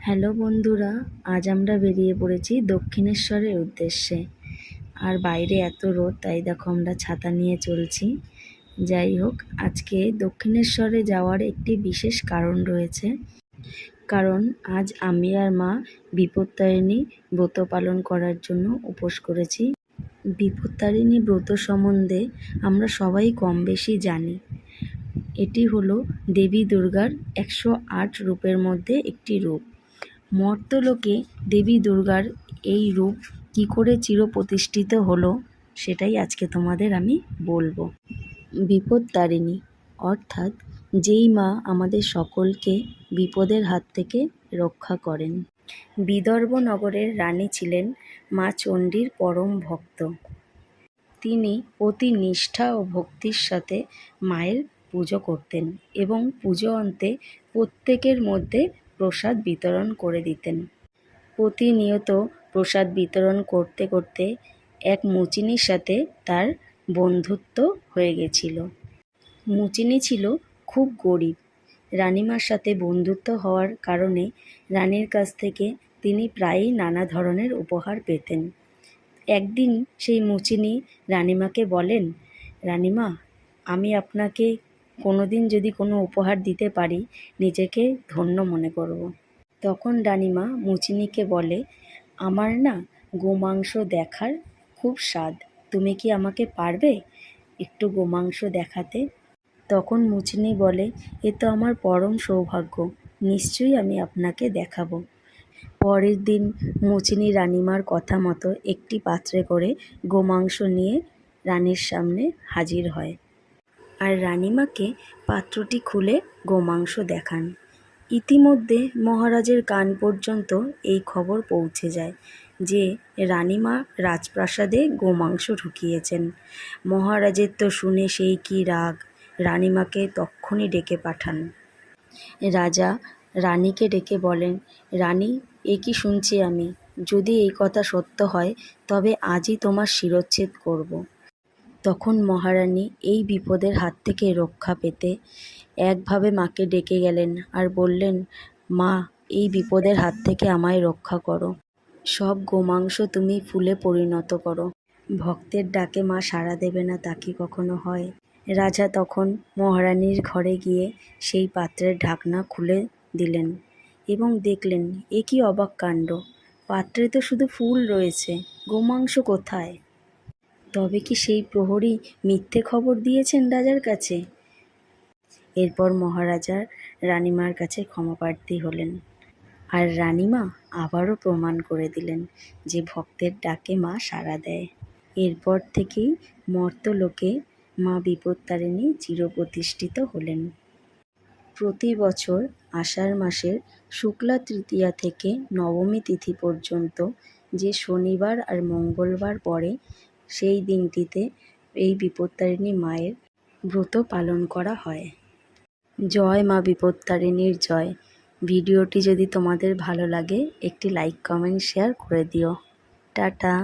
Hello বন্ধুরা, আজ আমরা বেরিয়ে পড়েছি দক্ষিণেশ্বরের উদ্দেশ্যে। আর বাইরে এত রোদ, তাই দেখো আমরা ছাতা নিয়ে চলছি। যাই হোক, আজকে দক্ষিণেশ্বরে যাওয়ার একটি বিশেষ কারণ রয়েছে। কারণ আজ আমি আর মা বিপত্তারিণী ব্রত পালন করার জন্য উপোস করেছি। বিপত্তারিণী ব্রত সম্বন্ধে আমরা সবাই কম বেশি জানি। এটি হলো দেবী দুর্গার 108 রূপের মধ্যে একটি রূপ। মর্ত্যলোকে দেবী দুর্গার এই রূপ কী করে চিরপ্রতিষ্ঠিত হলো, সেটাই আজকে তোমাদের আমি বলবো। বিপত্তারিণী অর্থাৎ যেই মা আমাদের সকলকে বিপদের হাত থেকে রক্ষা করেন। বিদর্ভ নগরের রানী ছিলেন মা চণ্ডীর পরম ভক্ত। তিনি অতি নিষ্ঠা ও ভক্তির সাথে মায়ের পুজো করতেন এবং পুজো অন্তে প্রত্যেকের মধ্যে প্রসাদ বিতরণ করে দিতেন। প্রতিনিয়ত প্রসাদ বিতরণ করতে করতে এক মুচিনির সাথে তার বন্ধুত্ব হয়ে গেছিল। মুচিনি ছিল খুব গরিব। রানীমার সাথে বন্ধুত্ব হওয়ার কারণে রানীর কাছ থেকে তিনি প্রায়ই নানা ধরনের উপহার পেতেন। একদিন সেই মুচিনি রানীমাকে বলেন, রানীমা, আমি আপনাকে কোনোদিন যদি কোনো উপহার দিতে পারি, নিজেকে ধন্য মনে করব। তখন রানীমা মুচিনিকে বলে, আমার না গোমাংস দেখার খুব স্বাদ, তুমি কি আমাকে পারবে একটু গোমাংস দেখাতে? তখন মুচিনি বলে, এ তো আমার পরম সৌভাগ্য, নিশ্চয়ই আমি আপনাকে দেখাবো। পরের দিন মুচিনি রানীমার কথা মতো একটি পাত্রে করে গোমাংস নিয়ে রানীর সামনে হাজির হয় আর রানীমাকে পাত্রটি খুলে গোমাংস দেখান। ইতিমধ্যে মহারাজের কান পর্যন্ত এই খবর পৌঁছে যায় যে রানীমা রাজপ্রাসাদে গোমাংস ঢুকিয়েছেন। মহারাজের তো শুনে সেই কি রাগ, রানীমাকে তক্ষুনি ডেকে পাঠান। রাজা রানীকে ডেকে বলেন, রানী, এ কি শুনছি আমি? যদি এই কথা সত্য হয় তবে আজই তোমার শিরচ্ছেদ করব। তখন মহারানী এই বিপদের হাত থেকে রক্ষা পেতে একভাবে মাকে ডেকে গেলেন আর বললেন, মা, এই বিপদের হাত থেকে আমায় রক্ষা করো। সব গোমাংস তুমি ফুলে পরিণত করো। ভক্তের ডাকে মা সাড়া দেবে না, তা কি কখনো হয়? রাজা তখন মহারানীর ঘরে গিয়ে সেই পাত্রের ঢাকনা খুলে দিলেন এবং দেখলেন, এ কি অবাক কাণ্ড! পাত্রে তো শুধু ফুল রয়েছে, গোমাংস কোথায়? তবে কি সেই প্রহরী মিথ্যে খবর দিয়েছেন রাজার কাছে? এরপর মহারাজা রানীমার কাছে ক্ষমাপ্রার্থী হলেন আর রানীমা আবারও প্রমাণ করে দিলেন যে ভক্তের ডাকে মা সাড়া দেয়। এরপর থেকেই মর্ত্যলোকে মা বিপত্তারিণী চিরপ্রতিষ্ঠিত হলেন। প্রতি বছর আষাঢ় মাসের শুক্লা তৃতীয়া থেকে নবমী তিথি পর্যন্ত যে শনিবার আর মঙ্গলবার পড়ে, সেই দিনটিতে এই বিপত্তারিণী মায়ের ব্রত পালন করা হয়। জয় মা বিপত্তারিণীর জয়। ভিডিওটি যদি তোমাদের ভালো লাগে একটি লাইক, কমেন্ট, শেয়ার করে দিও। টাটা।